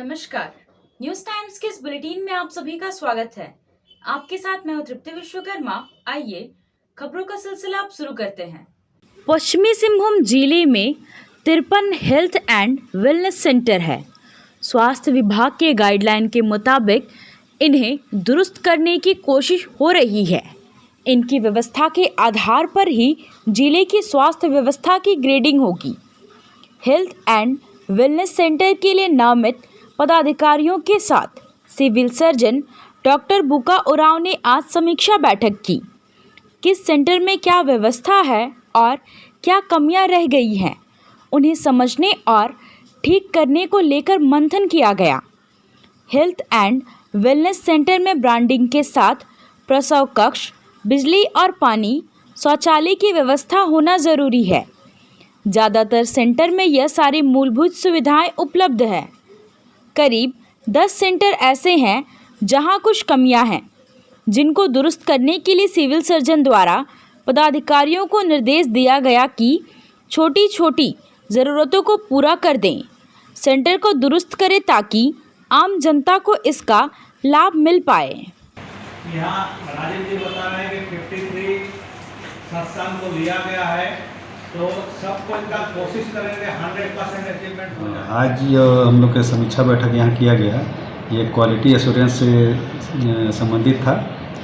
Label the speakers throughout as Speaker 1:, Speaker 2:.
Speaker 1: नमस्कार। News times के इस बुलेटिन में आप सभी का स्वागत है। आपके साथ मैं हूं तृप्ति विश्वकर्मा। आइए खबरों का सिलसिला आप शुरू करते हैं। पश्चिमी सिंहभूम जिले में 53 हेल्थ एंड वेलनेस सेंटर है। स्वास्थ्य विभाग के गाइडलाइन के मुताबिक इन्हें दुरुस्त करने की कोशिश हो रही है। इनकी व्यवस्था के आधार पर ही जिले की स्वास्थ्य व्यवस्था की ग्रेडिंग होगी। हेल्थ एंड वेलनेस सेंटर के लिए नामित पदाधिकारियों के साथ सिविल सर्जन डॉक्टर बुका उरांव ने आज समीक्षा बैठक की। किस सेंटर में क्या व्यवस्था है और क्या कमियां रह गई हैं, उन्हें समझने और ठीक करने को लेकर मंथन किया गया। हेल्थ एंड वेलनेस सेंटर में ब्रांडिंग के साथ प्रसव कक्ष, बिजली और पानी, शौचालय की व्यवस्था होना ज़रूरी है। ज़्यादातर सेंटर में यह सारी मूलभूत सुविधाएं उपलब्ध है। करीब 10 सेंटर ऐसे हैं जहां कुछ कमियां हैं, जिनको दुरुस्त करने के लिए सिविल सर्जन द्वारा पदाधिकारियों को निर्देश दिया गया कि छोटी छोटी ज़रूरतों को पूरा कर दें, सेंटर को दुरुस्त करें ताकि आम जनता को इसका लाभ मिल पाए।
Speaker 2: यहाँ राजीव जी बता रहे हैं कि 53 संस्थान को लिया गया है, तो सबको इनका कोशिश करेंगे 100% अचीवमेंट हो जाए।
Speaker 3: आज हम लोग का समीक्षा बैठक यहाँ किया गया, ये क्वालिटी एश्योरेंस से संबंधित था।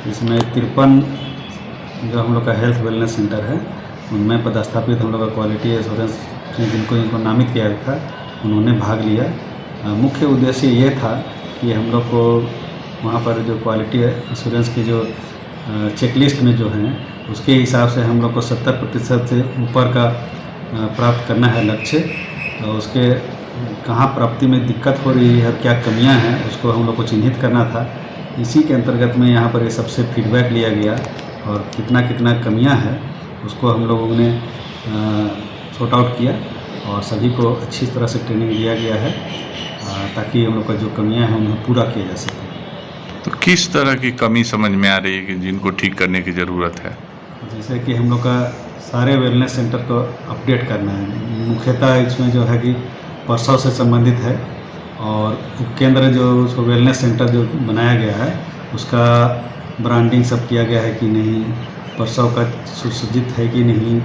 Speaker 3: इसमें 53 जो हम लोग का हेल्थ वेलनेस सेंटर है, उनमें पदस्थापित हम लोग का क्वालिटी एश्योरेंस जिनको इनको नामित किया था, उन्होंने भाग लिया। मुख्य उद्देश्य ये था कि हम लोग को वहाँ पर जो क्वालिटी एश्योरेंस की जो चेकलिस्ट में जो है, उसके हिसाब से हम लोग को 70% से ऊपर का प्राप्त करना है लक्ष्य। उसके कहाँ प्राप्ति में दिक्कत हो रही है, क्या कमियां हैं, उसको हम लोग को चिन्हित करना था। इसी के अंतर्गत में यहाँ पर ये सबसे फीडबैक लिया गया और कितना कितना कमियां हैं उसको हम लोगों ने सॉर्ट आउट किया और सभी को अच्छी तरह से ट्रेनिंग दिया गया है ताकि हम लोग का जो कमियाँ हैं उन्हें पूरा किया जा सके।
Speaker 4: तो किस तरह की कमी समझ में आ रही है कि जिनको ठीक करने की ज़रूरत है?
Speaker 3: जैसे कि हम लोग का सारे वेलनेस सेंटर को अपडेट करना है। मुख्यतः इसमें जो है कि प्रसव से संबंधित है और उपकेंद्र जो उसको वेलनेस सेंटर जो बनाया गया है उसका ब्रांडिंग सब किया गया है कि नहीं, प्रसव का सुसज्जित है कि नहीं,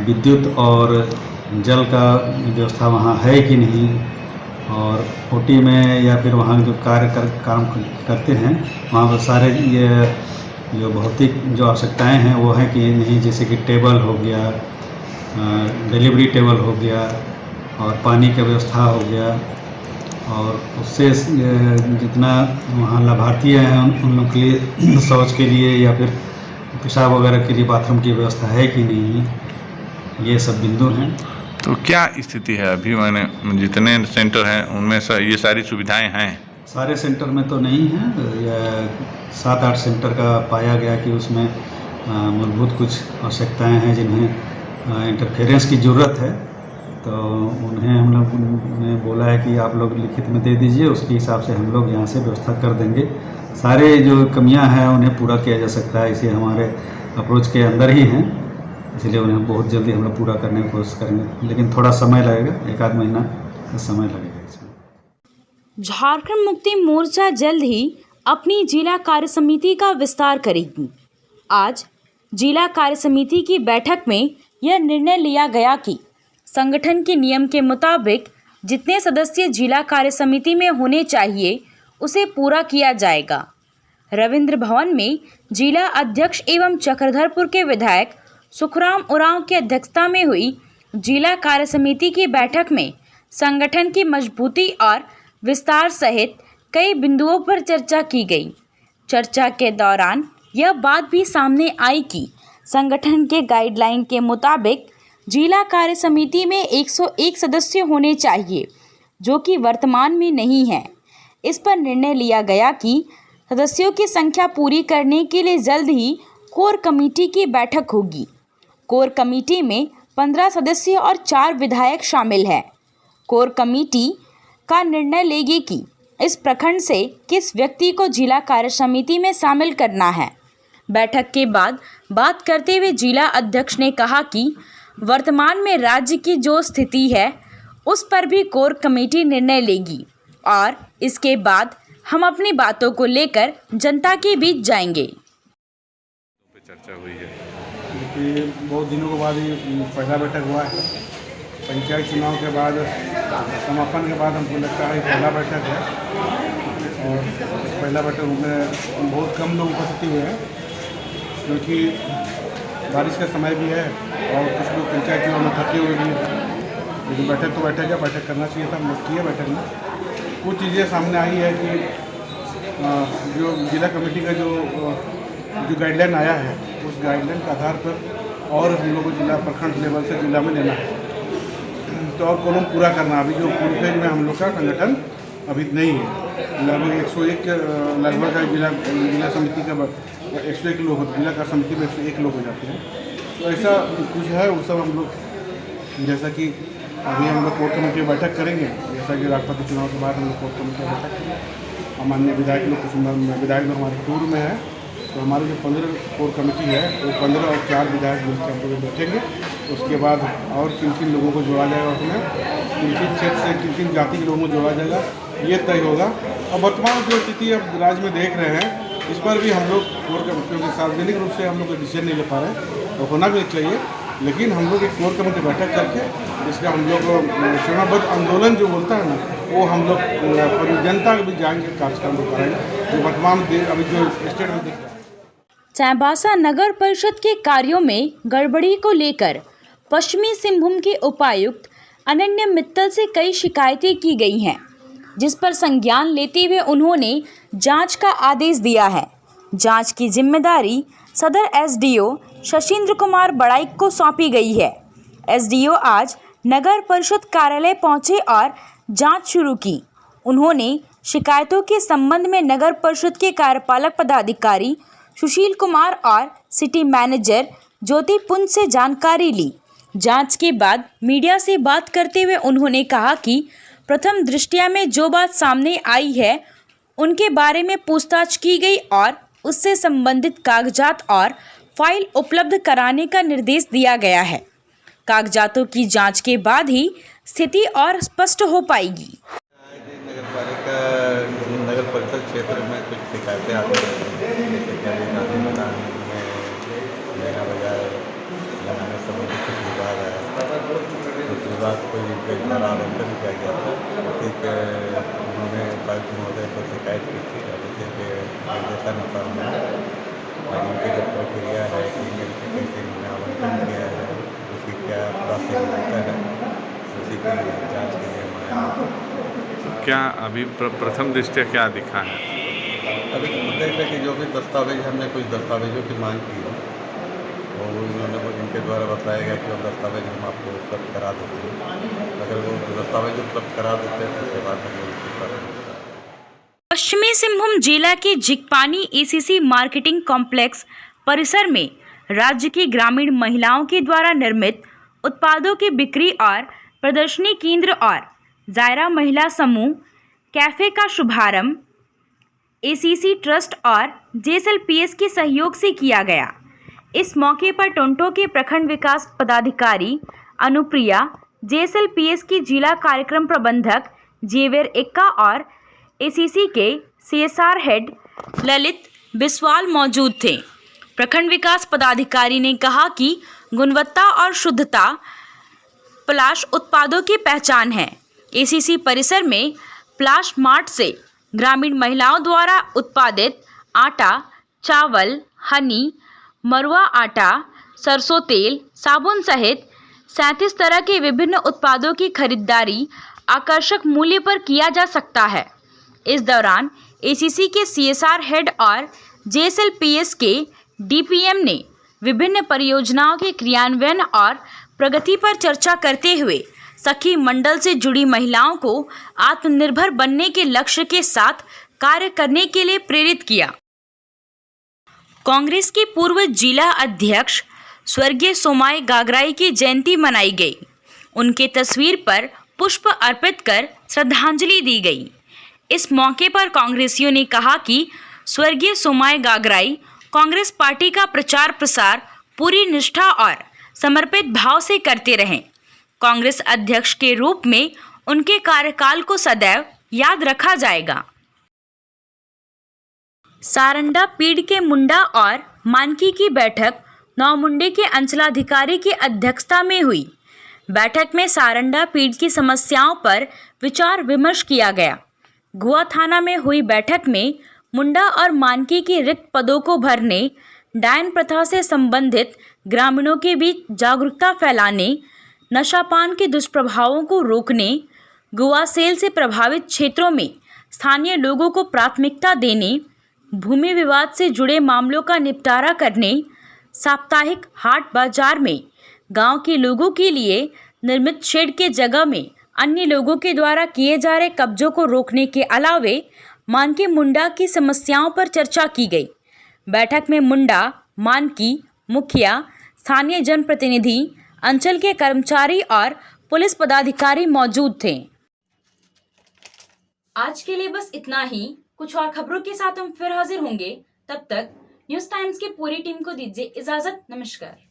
Speaker 3: विद्युत और जल का व्यवस्था वहाँ है कि नहीं, और ओटी में या फिर वहाँ जो काम करते हैं वहाँ पर सारे ये जो भौतिक जो आवश्यकताएं हैं वो हैं कि नहीं, जैसे कि टेबल हो गया, डिलीवरी टेबल हो गया और पानी की व्यवस्था हो गया, और उससे जितना वहाँ लाभार्थी हैं उन लोग के लिए शौच के लिए या फिर पेशाब वगैरह के लिए बाथरूम की व्यवस्था है कि नहीं, ये सब बिंदु हैं।
Speaker 4: तो क्या स्थिति है अभी? मैंने जितने सेंटर हैं उनमें ये सारी सुविधाएं हैं?
Speaker 3: सारे सेंटर में तो नहीं है, 7-8 सेंटर का पाया गया कि उसमें मूलभूत कुछ आवश्यकताएं हैं जिन्हें इंटरफेरेंस की ज़रूरत है। तो उन्हें हम लोग ने बोला है कि आप लोग लिखित में दे दीजिए, उसके हिसाब से हम लोग यहाँ से व्यवस्था कर देंगे। सारे जो कमियां हैं उन्हें पूरा किया जा सकता है, इसे हमारे अप्रोच के अंदर ही हैं, इसलिए उन्हें बहुत जल्दी हम लोग पूरा करने की कोशिश करेंगे, लेकिन थोड़ा समय लगेगा, 1-आध महीना का समय लगेगा इसमें।
Speaker 1: झारखंड मुक्ति मोर्चा जल्द ही अपनी जिला कार्य समिति का विस्तार करेगी। आज जिला कार्य समिति की बैठक में यह निर्णय लिया गया कि संगठन के नियम के मुताबिक जितने सदस्य जिला कार्य समिति में होने चाहिए उसे पूरा किया जाएगा। रविंद्र भवन में जिला अध्यक्ष एवं चक्रधरपुर के विधायक सुखराम उरांव की अध्यक्षता में हुई जिला कार्य समिति की बैठक में संगठन की मजबूती और विस्तार सहित कई बिंदुओं पर चर्चा की गई। चर्चा के दौरान यह बात भी सामने आई कि संगठन के गाइडलाइन के मुताबिक जिला कार्य समिति में 101 सदस्य होने चाहिए, जो कि वर्तमान में नहीं है। इस पर निर्णय लिया गया कि सदस्यों की संख्या पूरी करने के लिए जल्द ही कोर कमेटी की बैठक होगी। कोर कमेटी में 15 सदस्य और 4 विधायक शामिल हैं। कोर कमेटी का निर्णय लेगी कि इस प्रखंड से किस व्यक्ति को जिला कार्य समिति में शामिल करना है। बैठक के बाद बात करते हुए जिला अध्यक्ष ने कहा कि वर्तमान में राज्य की जो स्थिति है उस पर भी कोर कमेटी निर्णय लेगी और इसके बाद हम अपनी बातों को लेकर जनता के बीच जाएंगे।
Speaker 4: पे चर्चा हुई है।
Speaker 5: देखिए, बहुत दिनों के बाद ये पहला बैठक हुआ है। पंचायत चुनाव के बाद समापन के बाद हमको लगता है पहला बैठक है और इस पहला बैठक में बहुत कम लोग उपस्थित हुए हैं क्योंकि बारिश का समय भी है और कुछ लोग पंचायत चुनाव में थके हुए भी हैं। लेकिन बैठक तो बैठक है, बैठक करना चाहिए था, हम लोग किए बैठक में। कुछ चीज़ें सामने आई है कि जो जिला कमेटी का जो गाइडलाइन आया है उस गाइडलाइन के आधार पर और हम लोग को जिला प्रखंड लेवल से जिला में लेना है तो और कॉलम पूरा करना। अभी जो फुल पेज में हम लोग का संगठन अभी नहीं है। लगभग 101 लगभग जिला समिति का 101 लोग होते, जिला का समिति में 101 लोग हो जाते हैं। तो ऐसा कुछ है, वो सब हम लोग जैसा कि अभी हम लोग कोर कमेटी बैठक करेंगे, जैसा कि राष्ट्रपति चुनाव के बाद हम लोग कोर कमेटी बैठक करेंगे। हमारे विधायक लोग विधायक लोग हमारे टूर में है तो हमारे जो 15 कोर कमेटी है वो 15 और 4 विधायक मिलकर हम लोग बैठेंगे। उसके बाद और किन किन लोगों को जोड़ा जाएगा, उसमें किन किन क्षेत्र से किन किन जाति के लोगों को जोड़ा जाएगा ये तय होगा। और वर्तमान जो स्थिति अब राज्य में देख रहे हैं इस पर भी हम लोग कोर कमेटी, क्योंकि सार्वजनिक रूप से हम लोग डिसीजन नहीं ले पा रहे हैं तो होना भी चाहिए, लेकिन हम लोग एक कोर कमेटी बैठक करके इसका हम लोग चुनावबद्ध आंदोलन जो बोलता है ना वो हम लोग जनता के भी जाएंगे, कार्यक्रम को कराएंगे जो वर्तमान अभी जो स्टेट में दिख रहा है।
Speaker 1: चाईबासा नगर परिषद के कार्यों में गड़बड़ी को लेकर पश्चिमी सिंहभूम के उपायुक्त अनन्या मित्तल से कई शिकायतें की गई हैं, जिस पर संज्ञान लेते हुए उन्होंने जांच का आदेश दिया है। जांच की जिम्मेदारी सदर एसडीओ शशीन्द्र कुमार बड़ाइक को सौंपी गई है। एसडीओ आज नगर परिषद कार्यालय पहुंचे और जांच शुरू की। उन्होंने शिकायतों के संबंध में नगर परिषद के कार्यपालक पदाधिकारी सुशील कुमार और सिटी मैनेजर ज्योति पुंज से जानकारी ली। जांच के बाद मीडिया से बात करते हुए उन्होंने कहा कि प्रथम दृष्टया में जो बात सामने आई है उनके बारे में पूछताछ की गई और उससे संबंधित कागजात और फाइल उपलब्ध कराने का निर्देश दिया गया है। कागजातों की जांच के बाद ही स्थिति और स्पष्ट हो पाएगी।
Speaker 6: नगर परिषद क्षेत्र में कुछ शिकायतें आती हैं, जैसे कि अभी गांधी मैदान में मीना बाजार लगाने संबंधी कुछ विवाद आया। उस विवाद को एक बार आवेदन किया गया था, उसी के उन्होंने उपायुक्त महोदय को शिकायत की थी और उसी के निर्देशानुसार में उनकी जो प्रक्रिया है कि कैसे आवंटन किया है, उसकी क्या प्रोसेस होता है, उसी की जाँच के लिए हमारे
Speaker 4: क्या अभी प्रथम दृष्टया क्या दिखा है?
Speaker 6: अभी तो देख रहे कि जो भी दस्तावेज हमने कुछ दस्तावेजों की मांग की है और उन्होंने इनके द्वारा बताया गया कि वो दस्तावेज हम आपको उपलब्ध करा देते हैं। अगर वो दस्तावेज उपलब्ध करा देते हैं तो उसके बाद हम उनकी प्राथमिकता।
Speaker 1: पश्चिमी सिंहभूम जिला के जिकपानी एसीसी मार्केटिंग कॉम्प्लेक्स परिसर में राज्य की ग्रामीण महिलाओं के द्वारा निर्मित उत्पादों की बिक्री और प्रदर्शनी केंद्र और जायरा महिला समूह कैफे का शुभारंभ एसीसी ट्रस्ट और जेएसएलपीएस के सहयोग से किया गया। इस मौके पर टोंटो के प्रखंड विकास पदाधिकारी अनुप्रिया, जेएसएलपीएस की जिला कार्यक्रम प्रबंधक जेवियर इक्का और एसीसी के सीएसआर हेड ललित बिस्वाल मौजूद थे। प्रखंड विकास पदाधिकारी ने कहा कि गुणवत्ता और शुद्धता प्लाश उत्पादों की पहचान है। एसीसी परिसर में प्लाश मार्ट से ग्रामीण महिलाओं द्वारा उत्पादित आटा, चावल, हनी, मरुआ आटा, सरसों तेल, साबुन सहित 37 तरह के विभिन्न उत्पादों की खरीदारी आकर्षक मूल्य पर किया जा सकता है। इस दौरान एसीसी के सीएसआर हेड और जेएसएलपीएस के डीपीएम ने विभिन्न परियोजनाओं के क्रियान्वयन और प्रगति पर चर्चा करते हुए सखी मंडल से जुड़ी महिलाओं को आत्मनिर्भर बनने के लक्ष्य के साथ कार्य करने के लिए प्रेरित किया। कांग्रेस के पूर्व जिला अध्यक्ष स्वर्गीय सोमाई गागराई की जयंती मनाई गई। उनके तस्वीर पर पुष्प अर्पित कर श्रद्धांजलि दी गई। इस मौके पर कांग्रेसियों ने कहा कि स्वर्गीय सोमाई गागराई कांग्रेस पार्टी का प्रचार प्रसार पूरी निष्ठा और समर्पित भाव से करते रहें। कांग्रेस अध्यक्ष के रूप में उनके कार्यकाल को सदैव याद रखा जाएगा। सारंडा पीड़ के मुंडा और मानकी की बैठक नौमुंडे के अंचलाधिकारी की अध्यक्षता में हुई। बैठक में सारंडा पीड़ की समस्याओं पर विचार विमर्श किया गया। गुआ थाना में हुई बैठक में मुंडा और मानकी की रिक्त पदों को भरने, डायन प्रथा से संबंधित ग्रामीणों के बीच जागरूकता फैलाने, नशापान के दुष्प्रभावों को रोकने, गुआ सेल से प्रभावित क्षेत्रों में स्थानीय लोगों को प्राथमिकता देने, भूमि विवाद से जुड़े मामलों का निपटारा करने, साप्ताहिक हाट बाजार में गांव के लोगों के लिए निर्मित शेड के जगह में अन्य लोगों के द्वारा किए जा रहे कब्जों को रोकने के अलावे मानकी मुंडा की समस्याओं पर चर्चा की गई। बैठक में मुंडा, मानकी, मुखिया, स्थानीय जनप्रतिनिधि, अंचल के कर्मचारी और पुलिस पदाधिकारी मौजूद थे। आज के लिए बस इतना ही। कुछ और खबरों के साथ हम फिर हाजिर होंगे। तब तक न्यूज़ टाइम्स की पूरी टीम को दीजिए इजाजत। नमस्कार।